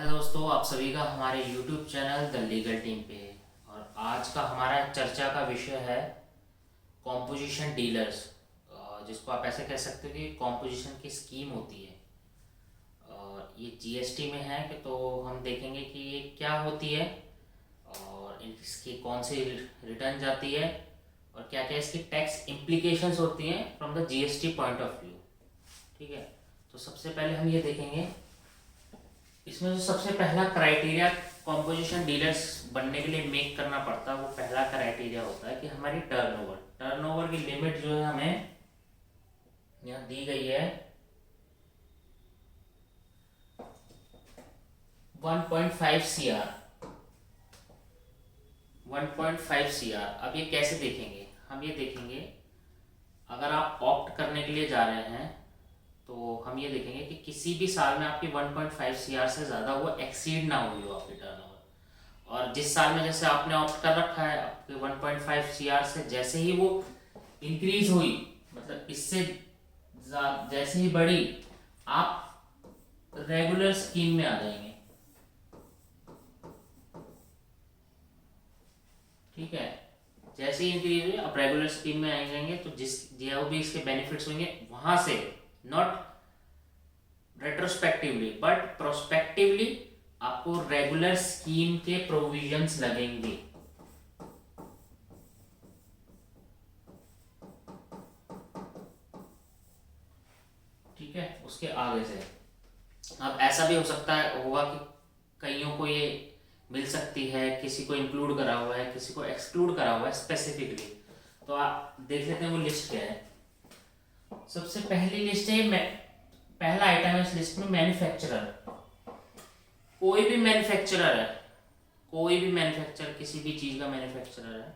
है दोस्तों, आप सभी का हमारे YouTube channel the legal team पे। और आज का हमारा चर्चा का विषय है कॉम्पोजिशन डीलर्स, जिसको आप ऐसे कह सकते हो कि कॉम्पोजिशन की स्कीम होती है। ये जीएसटी में है कि तो हम देखेंगे कि ये क्या होती है और इसकी कौन सी रिटर्न जाती है और क्या क्या इसकी टैक्स इम्प्लीकेशंस होती हैं from the GST point of view. ठीक है, तो सबसे पहले हम ये देखेंगे इसमें जो सबसे पहला क्राइटेरिया कॉम्पोजिशन डीलर्स बनने के लिए मेक करना पड़ता है, वो पहला क्राइटेरिया होता है कि हमारी टर्नओवर की लिमिट जो है हमें यहाँ दी गई है 1.5 CR। 1.5 CR। अब ये कैसे देखेंगे? हम ये देखेंगे अगर आप ऑप्ट करने के लिए जा रहे हैं तो हम ये देखेंगे कि किसी भी साल में आपकी 1.5 CR से ज़्यादा वो एक्सीड ना हुई हो आपकी टर्नओवर। और जिस साल में जैसे आपने ऑप्ट कर रखा है आपके 1.5 CR से जैसे ही वो इंक्रीज हुई, मतलब इससे जैसे ही बढ़ी, आप रेगुलर स्कीम में आ जाएंगे। ठीक है, जैसे ही इंक्रीज हुई आप रेगुलर स्कीम में आ जाएंगे। तो जो भी इसके बेनिफिट्स होंगे वहां से, नॉट रेट्रोस्पेक्टिवली बट प्रोस्पेक्टिवली, आपको रेगुलर स्कीम के प्रोविजंस लगेंगे। ठीक है, उसके आगे से अब ऐसा भी हो सकता है होगा कि कईयों को ये मिल सकती है, किसी को इंक्लूड करा हुआ है, किसी को एक्सक्लूड करा हुआ है स्पेसिफिकली। तो आप देख लेते हैं वो लिस्ट क्या है। सबसे पहली लिस्ट है, पहला आइटम है इस लिस्ट में मैन्युफैक्चरर। कोई भी मैन्युफैक्चरर है, कोई भी मैन्युफैक्चरर किसी भी चीज का मैन्युफैक्चरर है,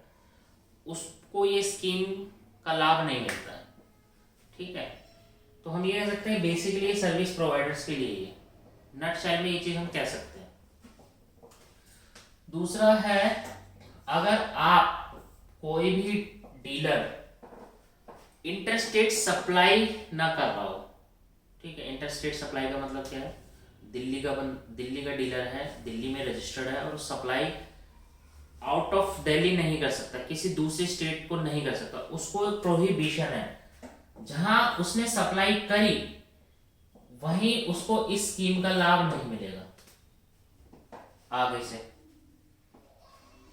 उसको ये स्कीम का लाभ नहीं मिलता है। ठीक है, तो हम ये कह सकते हैं बेसिकली सर्विस प्रोवाइडर्स के लिए नटशेल में ये चीज हम कह सकते हैं। दूसरा है, अगर आप कोई भी डीलर इंटरस्टेट सप्लाई ना कर रहा हो। ठीक है, इंटरस्टेट सप्लाई का मतलब क्या है? दिल्ली का डीलर है, दिल्ली में रजिस्टर्ड है और सप्लाई आउट ऑफ दिल्ली नहीं कर सकता, किसी दूसरी स्टेट को नहीं कर सकता, उसको एक प्रोहिबिशन है। जहां उसने सप्लाई करी वहीं उसको इस स्कीम का लाभ नहीं मिलेगा। आगे से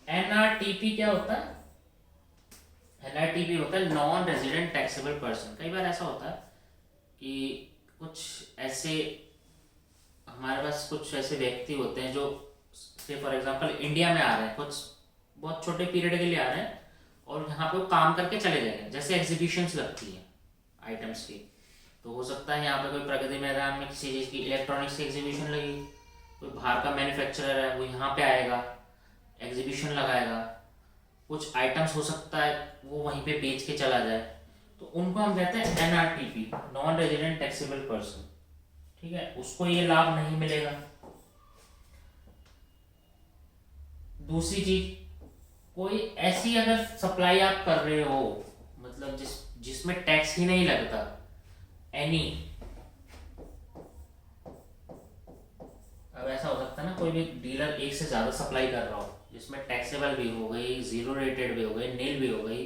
एनआरटीपी क्या होता है? एनआरटीपी होता है नॉन रेजिडेंट टैक्सेबल पर्सन। कई बार ऐसा होता है कि कुछ ऐसे हमारे पास कुछ ऐसे व्यक्ति होते हैं जो से फॉर एग्जांपल इंडिया में आ रहे हैं, कुछ बहुत छोटे पीरियड के लिए आ रहे हैं और यहाँ पे वो काम करके चले जाएंगे। जैसे एग्जीबिशंस लगती हैं आइटम्स की, तो हो सकता है यहाँ पे कोई प्रगति मैदान में किसी चीज़ की इलेक्ट्रॉनिक्स की एग्जीबिशन लगी, कोई बाहर का मैन्युफैक्चरर है वो यहाँ पे आएगा, एग्जीबिशन लगाएगा, कुछ आइटम्स हो सकता है वो वहीं पे बेच के चला जाए, तो उनको हम कहते हैं NRTP, non resident taxable person. ठीक है, उसको ये लाभ नहीं मिलेगा। दूसरी चीज, कोई ऐसी अगर सप्लाई आप कर रहे हो मतलब जिसमें टैक्स ही नहीं लगता, एनी, अब ऐसा हो सकता है ना कोई भी डीलर एक से ज्यादा सप्लाई कर रहा हो जिसमें टैक्सेबल भी हो गई, जीरो रेटेड भी हो गई, नील भी हो गई,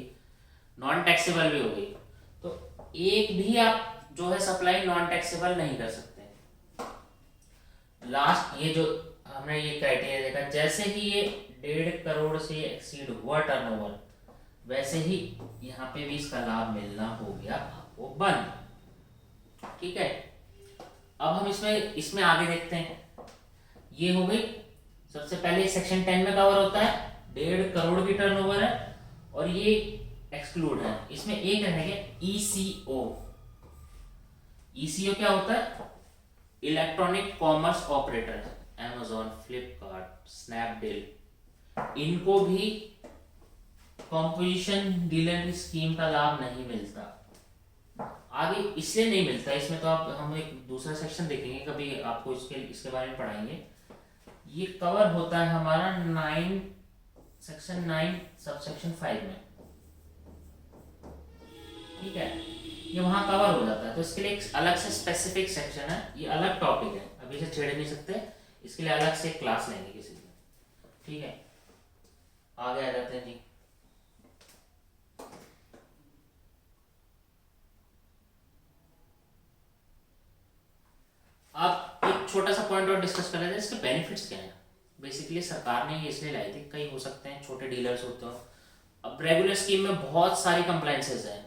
नॉन टैक्सेबल भी हो गई, तो एक भी आप जो है सप्लाई नॉन टैक्सेबल नहीं कर सकते। लास्ट ये जो हमने ये क्राइटेरिया देखा, जैसे ही ये 1.5 करोड़ से एक्सीड हुआ टर्नओवर, वैसे ही यहाँ पे भी इसका लाभ मिलना हो गया आपको बंद। ठीक है, अब हम इसमें आगे देखते हैं। ये हो गई सबसे पहले सेक्शन 10 में कवर होता है, 1.5 करोड़ की टर्नओवर है और ये एक्सक्लूड है। इसमें एक रहेगा ईसीओ। ईसीओ क्या होता है? Electronic commerce operator, Amazon, Flipkart, Snapdeal, इनको भी कॉम्पोजिशन डीलर की स्कीम का लाभ नहीं मिलता। आगे इसलिए नहीं मिलता, इसमें तो हम एक दूसरा सेक्शन देखेंगे कभी, आपको इसके बारे में पढ़ाएंगे। ये कवर होता है हमारा सेक्शन 9 सबसेक्शन 5 में। ठीक है, ये वहां कवर हो जाता है, तो इसके लिए एक अलग से स्पेसिफिक सेक्शन है, ये अलग टॉपिक है, अभी से छेड़ नहीं सकते। इसके लिए अलग से क्लास लेंगे किसी दिन, ठीक है। आगे आ जाते हैं जी। अब एक छोटा सा पॉइंट और डिस्कस कर लेते हैं, इसके बेनिफिट्स क्या हैं। बेसिकली सरकार ने ये इसलिए लाई थी, कई हो सकते हैं छोटे डीलर्स होते हो। अब रेगुलर स्कीम में बहुत सारी कंप्लायंसेस हैं,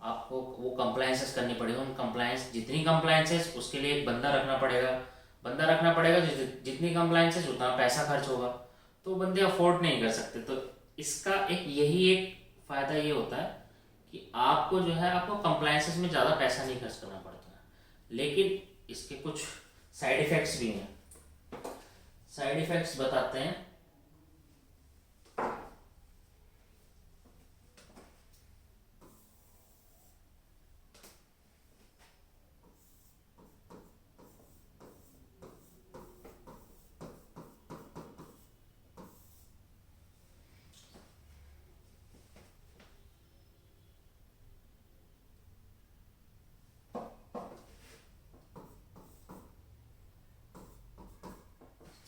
आपको वो कंप्लायंसेस करनी पड़ेगी। उन कंप्लायंस जितनी कंप्लायंसेस उसके लिए एक बंदा रखना पड़ेगा। जितनी कंप्लायंसेस उतना पैसा खर्च होगा, तो बंदे अफोर्ड नहीं कर सकते। तो इसका यही एक फ़ायदा ये होता है कि आपको जो है आपको कंप्लायंसेस में ज़्यादा पैसा नहीं खर्च करना पड़ता है। लेकिन इसके कुछ साइड इफ़ेक्ट्स भी हैं। साइड इफ़ेक्ट्स बताते हैं।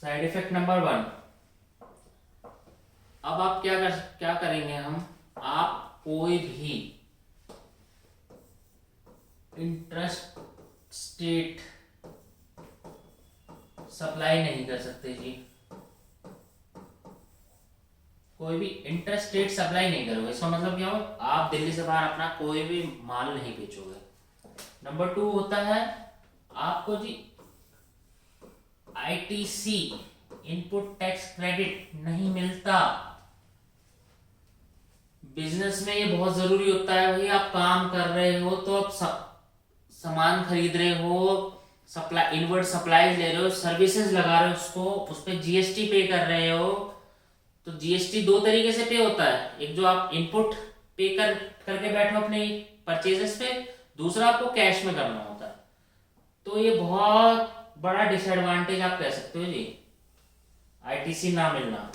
साइड इफेक्ट नंबर 1, अब आप क्या करेंगे हम, आप कोई भी इंटरेस्ट स्टेट सप्लाई नहीं कर सकते जी। कोई भी इंटरेस्ट स्टेट सप्लाई नहीं करोगे, इसका मतलब क्या हो, आप दिल्ली से बाहर अपना कोई भी माल नहीं बेचोगे। नंबर 2 होता है आपको जी आईटीसी इनपुट टैक्स क्रेडिट नहीं मिलता। बिजनेस में ये बहुत जरूरी होता है भाई, आप काम कर रहे हो तो आप सामान खरीद रहे हो, सप्लाई इनवर्ट सप्लाई ले रहे हो, सर्विसेज लगा रहे हो, उसको उस पर जीएसटी पे कर रहे हो। तो जीएसटी 2 तरीके से पे होता है, एक जो आप इनपुट पे करके बैठो अपने परचेजेस पे, दूसरा आपको कैश में करना होता है। तो ये बहुत बड़ा डिसएडवांटेज आप कह सकते हो जी, आईटीसी ना मिलना।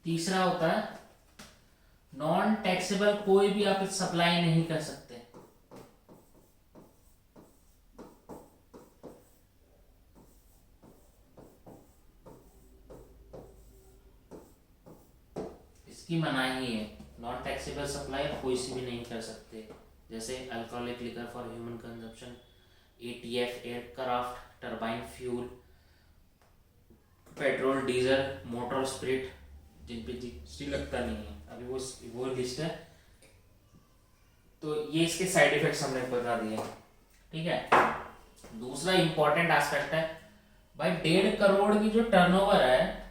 तीसरा होता है नॉन टैक्सेबल, कोई भी आप सप्लाई नहीं कर सकते। इसकी मनाही है, नॉन टैक्सेबल सप्लाई कोई सी भी नहीं कर सकते। जैसे alcoholic liquor for human consumption, ATF aircraft turbine fuel, petrol diesel motor spirit, जिन पे जीएसटी लगता नहीं है। अभी वो लिस्ट है। तो ये इसके साइड इफेक्ट्स हमने बता दिए, ठीक है। दूसरा इंपॉर्टेंट एस्पेक्ट है भाई, 1.5 करोड़ की जो टर्नओवर है,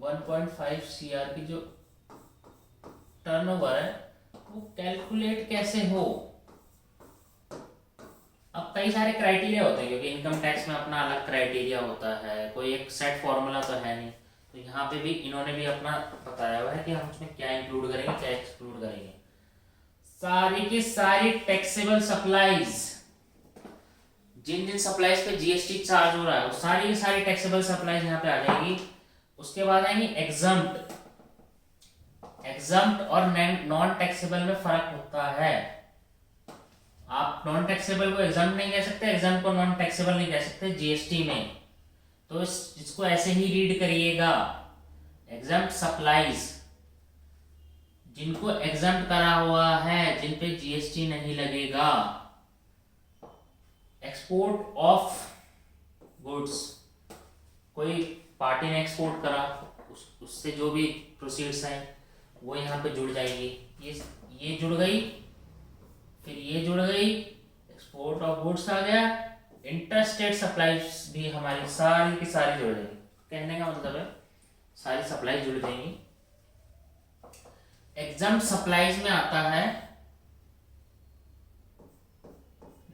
1.5 CR की जो टर्नओवर है, वो कैलकुलेट कैसे हो। अब कई सारे क्राइटेरिया होते हैं, क्योंकि इनकम टैक्स में अपना अलग क्राइटेरिया होता है, कोई एक सेट फॉर्मूला तो है नहीं। तो यहाँ पे भी इन्होंने भी अपना बताया हुआ है कि हम उसमें क्या इंक्लूड करेंगे क्या एक्सक्लूड करेंगे। सारी की सारी टैक्सेबल सप्लाईज, जिन जिन सप्लाईज पे जीएसटी चार्ज हो रहा है, वो सारी की सारी टैक्सेबल सप्लाईज यहाँ पे आ जाएगी। उसके बाद आएंगी एग्जम्प्ट। एग्जम्प्ट और नॉन टैक्सेबल में फर्क होता है। आप नॉन टैक्सेबल को एग्जाम नहीं कह सकते, एग्जाम को नॉन टैक्सेबल नहीं कह सकते जीएसटी में। तो इसको ऐसे ही रीड करिएगा, एग्जाम सप्लाईज, जिनको एग्जाम करा हुआ है, जिन पे जीएसटी नहीं लगेगा। एक्सपोर्ट ऑफ गुड्स, कोई पार्टी ने एक्सपोर्ट करा, उससे जो भी प्रोसीड्स हैं वो यहाँ पे जुड़ जाएगी। ये जुड़ गई, फिर ये जुड़ गई, एक्सपोर्ट ऑफ गुड्स आ गया, इंटरस्टेट सप्लाईज भी हमारी सारी की सारी जुड़ जाएंगी। कहने का मतलब है सारी सप्लाई जुड़ जाएंगी। एग्जाम सप्लाईज में आता है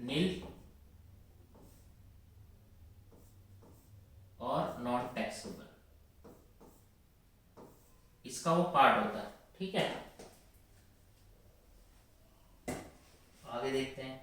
नील और नॉन टैक्सेबल, इसका वो पार्ट होता है, ठीक है। आगे देखते हैं।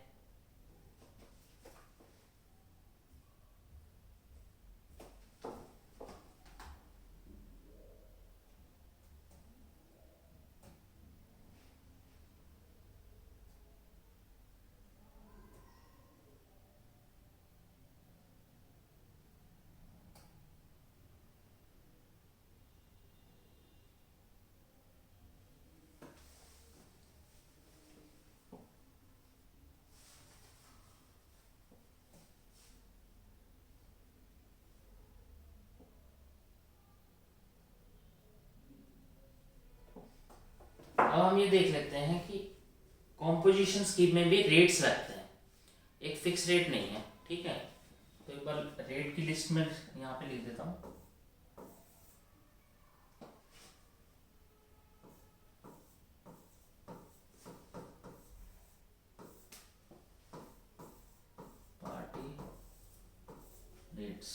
हम ये देख लेते हैं कि कॉम्पोजिशन स्कीम में भी रेट्स रखते हैं, एक फिक्स रेट नहीं है, ठीक है। तो एक बार रेट की लिस्ट में यहाँ पे लिख देता हूँ। पार्टी रेट्स,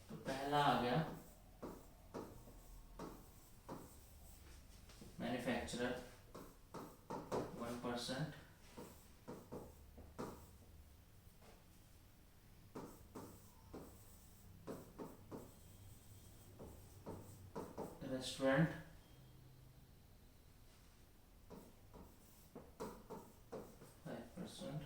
तो पहला आ गया मैन्युफैक्चरर 1%, रेस्टोरेंट 5%,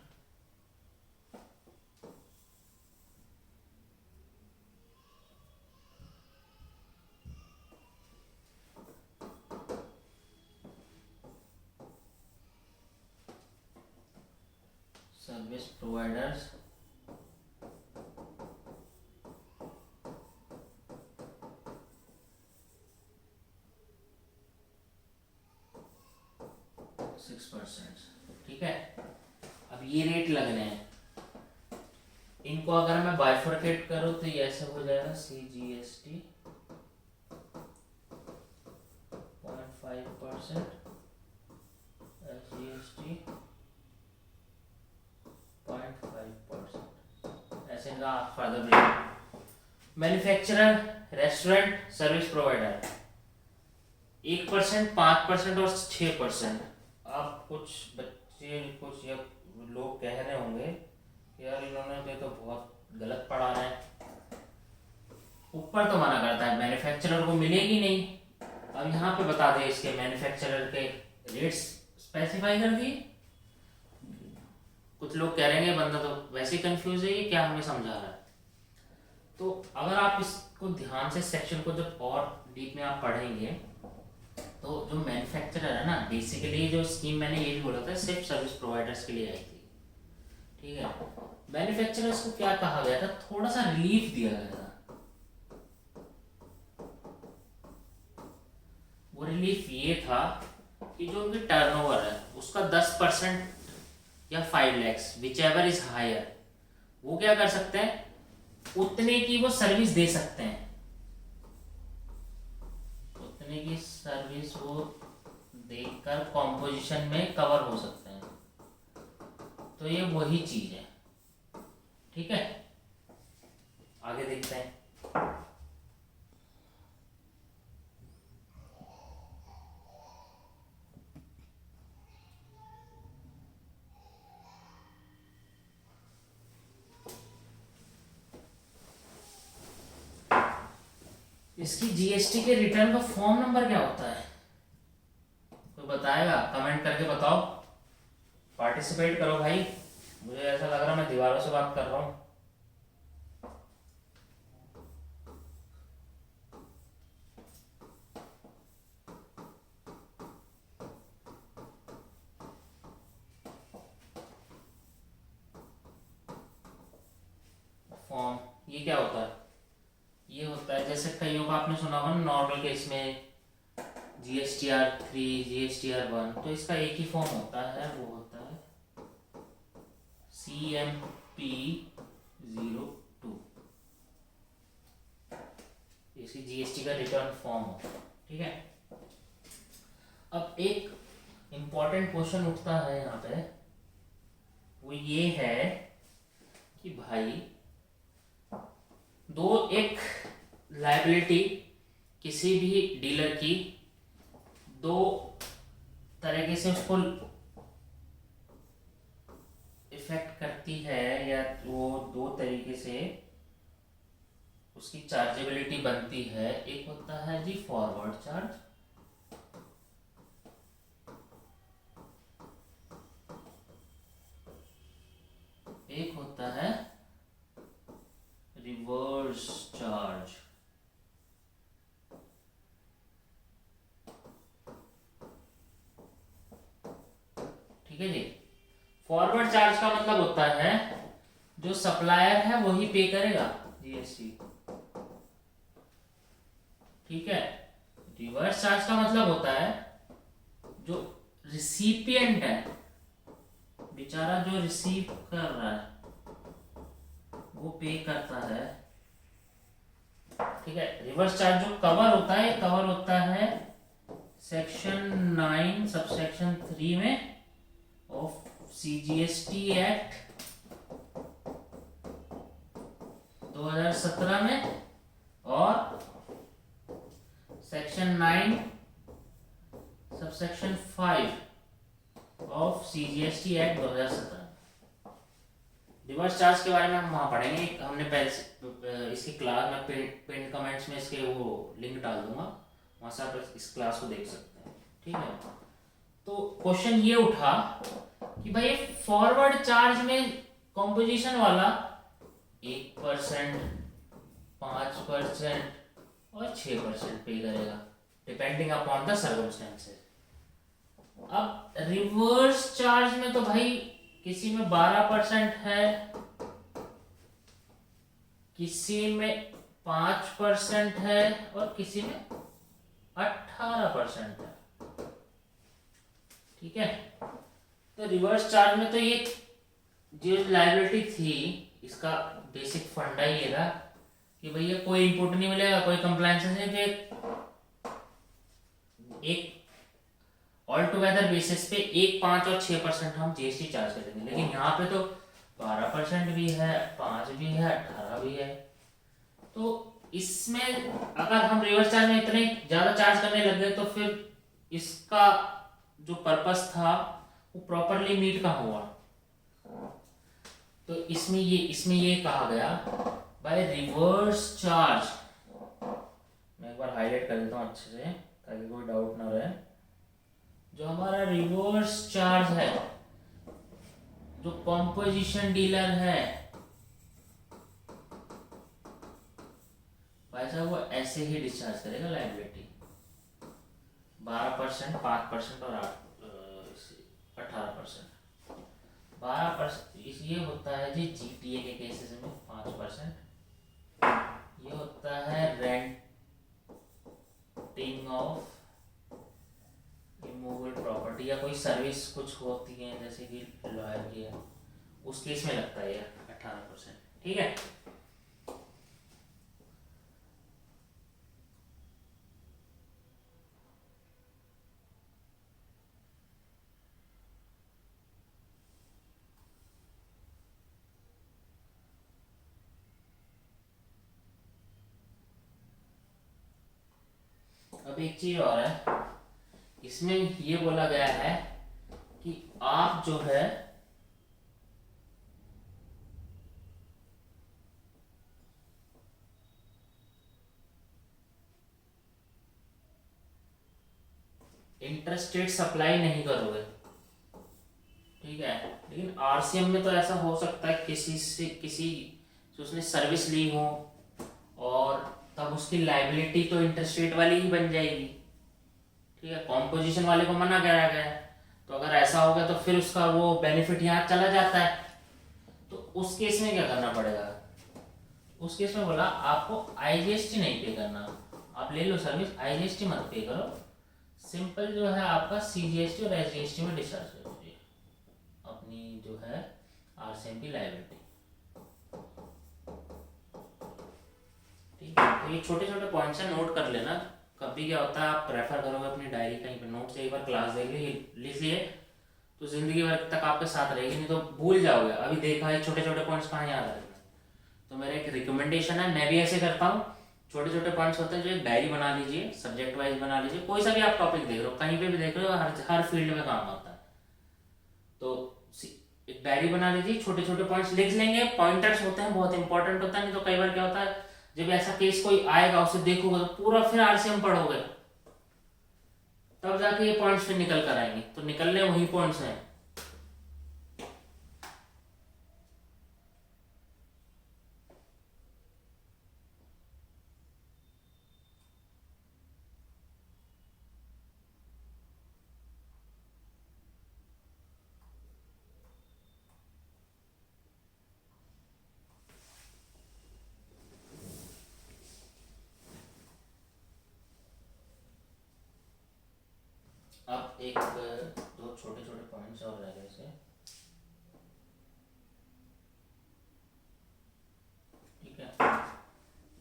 सर्विस प्रोवाइडर्स 6%, ठीक है। अब ये रेट लगने हैं, इनको अगर मैं बाइफरकेट करूँ तो ये ऐसे हो जाएगा CGST 0.5%, SGST 0.5%, ऐसे इनका further manufacturer, restaurant, service provider 1%, 5% और 6%। अब कुछ बच्चे, कुछ या लोग कह रहे होंगे यार इन्होंने तो बहुत गलत पढ़ा रहे हैं, ऊपर तो मना करता है मैन्युफैक्चरर को मिलेगी नहीं। अब यहाँ पे बता दे इसके मैन्युफैक्चरर के रेट्स स्पेसिफाई कर दिए। कुछ लोग कह रहे हैं बंदा तो वैसे ही कंफ्यूज है, ये क्या हमें समझा रहा है। तो अगर आप इसको ध्यान से सेक्शन को जब और डीप में आप पढ़ेंगे तो जो मैन्युफैक्चरर है ना, बेसिकली जो स्कीम मैंने ये भी बोला था सिर्फ सर्विस प्रोवाइडर्स के लिए आई थी, ठीक है। मैन्युफैक्चरर्स को क्या कहा गया था, थोड़ा सा रिलीफ दिया गया था। वो रिलीफ ये था कि जो उनकी टर्नओवर है उसका 10% या 5 lakhs whichever is higher, वो क्या कर सकते हैं, उतने की वो सर्विस दे सकते हैं, उतने की सर्विस वो देकर कॉम्पोजिशन में कवर हो सकते हैं। तो ये वही चीज है, ठीक है। आगे देखते हैं। इसकी जीएसटी के रिटर्न का फॉर्म नंबर क्या होता है, कोई बताएगा? कमेंट करके बताओ, पार्टिसिपेट करो भाई। मुझे ऐसा लग रहा मैं दीवारों से बात कर रहा हूँ। फॉर्म ये क्या होता है, ये होता है जैसे कईयों का आपने सुना होगा नॉर्मल केस में GSTR3, GSTR1, तो इसका एक ही फॉर्म होता है, वो होता है CMP02, इसकी जीएसटी का रिटर्न फॉर्म होता है, ठीक है। अब एक इंपॉर्टेंट क्वेश्चन उठता है यहाँ पे, वो ये है कि भाई एक लायबिलिटी किसी भी डीलर की दो तरीके से उसको इफेक्ट करती है, या वो दो तरीके से उसकी चार्जेबिलिटी बनती है। एक होता है जी फॉरवर्ड चार्ज, एक होता है रिवर्स चार्ज। ठीक है जी। फॉरवर्ड चार्ज का मतलब होता है जो सप्लायर है वही पे करेगा जीएसटी, ठीक है। रिवर्स चार्ज का मतलब होता है जो रिसिपिएंट है, बेचारा जो रिसीव कर रहा है वो पे करता है। ठीक है। रिवर्स चार्ज जो कवर होता है, कवर होता है सेक्शन 9 सबसेक्शन 3 में ऑफ CGST एक्ट 2017 में, और section 9 subsection 5 of CGST act 2017। Reverse charge के बारे में हम वहाँ पढ़ेंगे। हमने पहले इसकी क्लास में पिन कमेंट्स में इसके वो लिंक डाल दूंगा, वहाँ से आप इस क्लास को देख सकते हैं। ठीक है। तो क्वेश्चन ये उठा कि भाई फॉरवर्ड चार्ज में कॉम्पोजिशन वाला 1%, 5% और 6% पे करेगा डिपेंडिंग अपॉन द सर्कमस्टेंसेस। अब रिवर्स चार्ज में तो भाई किसी में 12% है, किसी में 5% है और किसी में 18% है। ठीक है। तो रिवर्स चार्ज में तो ये जो लायबिलिटी थी, इसका बेसिक फंडा ये था कि भैया कोई इनपुट नहीं मिलेगा, कोई कंप्लायंस नहीं, तो एक ऑल टुगेदर बेसिस पे 1, 5 और 6% हम GST चार्ज करेंगे। लेकिन यहाँ पे तो 12% भी है, 5 भी है, 18 भी है। तो इसमें अगर हम रिवर्स चार्ज में इतने ज्यादा चार्ज करने लग गए तो फिर इसका जो पर्पस था वो प्रॉपरली मीट का हुआ। तो इसमें ये कहा गया बाय रिवर्स चार्ज, मैं एक बार हाईलाइट कर देता हूँ अच्छे से ताकि कोई डाउट ना रहे। जो हमारा रिवर्स चार्ज है, जो कॉम्पोजिशन डीलर है भाई साहब, वो ऐसे ही डिस्चार्ज करेगा लायबिलिटी। 12%, 5% और 18%। 12% ये होता है जी GTA के केसेस में 5%। ये होता है रेंटिंग ऑफ इमूवेबल प्रॉपर्टी या कोई सर्विस कुछ होती है जैसे कि लॉयर की है, उस केस में लगता है 18%। ठीक है। अब एक चीज और है, इसमें ये बोला गया है कि आप जो है इंटरस्टेट सप्लाई नहीं करोगे। ठीक है। लेकिन RCM में तो ऐसा हो सकता है किसी से उसने सर्विस ली हो और तब उसकी लायबिलिटी तो इंटरस्टेट वाली ही बन जाएगी। ठीक है। कॉम्पोजिशन वाले को मना करा गया है, तो अगर ऐसा होगा तो फिर उसका वो बेनिफिट यहाँ चला जाता है। तो उस केस में क्या करना पड़ेगा? उस केस में बोला आपको IGST नहीं पे करना, आप ले लो सर्विस, IGST मत पे करो, सिंपल जो है आपका CGST और SGST में डिस्चार्ज कर दीजिए अपनी जो है RCM की लायबिलिटी। ठीक है। तो ये छोटे छोटे पॉइंट्स है, नोट कर लेना। कभी क्या होता है आप प्रेफर करोगे अपनी डायरी कहीं पे नोट से एक बार क्लास देख लीजिए तो जिंदगी भर तक आपके साथ रहेगी, नहीं तो भूल जाओगे। अभी देखा है छोटे छोटे पॉइंट्स कहाँ याद रखना। तो मेरा एक रिकमेंडेशन है, मैं भी ऐसे करता हूँ, छोटे छोटे पॉइंट्स होते हैं जो एक डायरी बना लीजिए, सब्जेक्ट वाइज बना लीजिए, कोई सा भी आप टॉपिक देख रहे हो, कहीं पे भी देख रहे हो, हर फील्ड में काम आता है। तो एक डायरी बना लीजिए, छोटे छोटे पॉइंट्स लिख लेंगे, पॉइंटर्स होते हैं, बहुत इंपॉर्टेंट होता है। नहीं तो कई बार क्या होता है जब ऐसा केस कोई आएगा उसे देखोगे तो पूरा फिर RCM पढ़ोगे, तब जाके ये पॉइंट्स फिर निकल कर आएंगे। तो निकलने वही पॉइंट्स हैं। अब एक दो छोटे छोटे पॉइंट्स और रह गए से, ठीक है।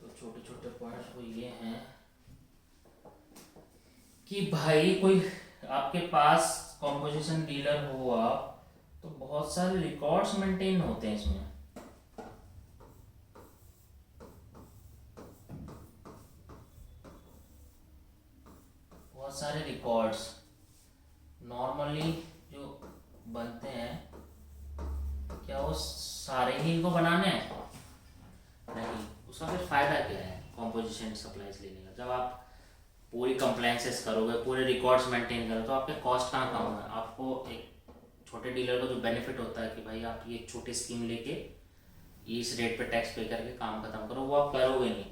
तो छोटे छोटे पॉइंट्स वो ये हैं कि भाई कोई आपके पास कॉम्पोजिशन डीलर हो आप, तो बहुत सारे रिकॉर्ड्स मेंटेन होते हैं इसमें। बहुत सारे रिकॉर्ड्स नॉर्मली जो बनते हैं, क्या वो सारे ही इनको बनाने हैं? नहीं। उसका फिर फायदा क्या है कॉम्पोजिशन सप्लाईज लेने का? जब आप पूरी कंप्लायंसेस करोगे, पूरे रिकॉर्ड्स मेंटेन करोगे, तो आपके कॉस्ट कहाँ कम है? आपको एक छोटे डीलर को जो बेनिफिट होता है कि भाई आप ये छोटी स्कीम लेके इस रेट पे टैक्स पे करके काम खत्म करो, वो आप करोगे नहीं।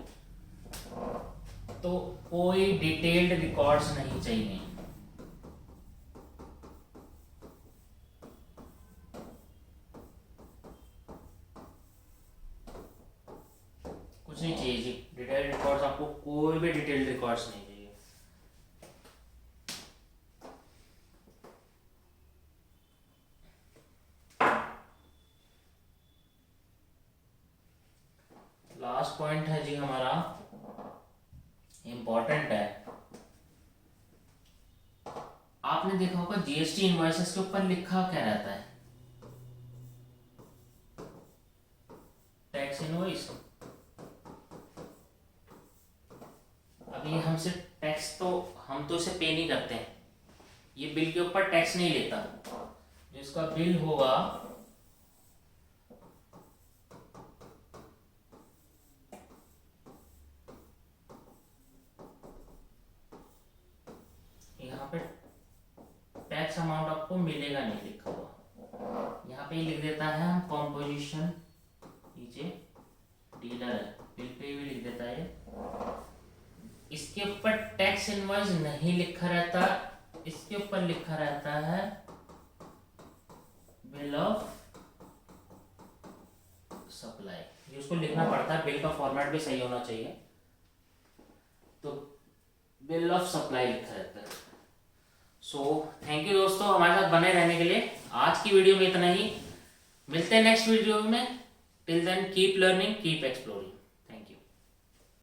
तो कोई डिटेल्ड रिकॉर्ड्स नहीं चाहिए। कुछ नहीं चाहिए जी, डिटेल्ड रिकॉर्ड्स आपको कोई भी डिटेल्ड रिकॉर्ड्स नहीं चाहिए। लास्ट पॉइंट है जी हमारा, इम्पोर्टेंट है। आपने देखा होगा जीएसटी इनवॉइसेस के ऊपर लिखा क्या रहता है? Tax invoice. अब ये हमसे टैक्स तो हम तो इसे पे नहीं करते हैं, ये बिल के ऊपर टैक्स नहीं लेता। जो इसका बिल होगा यहाँ पे टैक्स अमाउंट आपको मिलेगा नहीं लिखा हुआ, यहाँ पे लिख देता है हम कॉम्पोजिशन, नीचे डीलर है, बिल पे भी लिख देता है। इसके ऊपर टैक्स इनवॉइस नहीं लिखा रहता, इसके ऊपर लिखा रहता है बिल ऑफ सप्लाई। ये उसको लिखना पड़ता है, बिल का फॉर्मेट भी सही होना चाहिए। तो बिल ऑफ सप्लाई लिखा रहता है। सो थैंक यू दोस्तों हमारे साथ बने रहने के लिए। आज की वीडियो में इतना ही, मिलते हैं नेक्स्ट वीडियो में। Till then keep learning, keep exploring.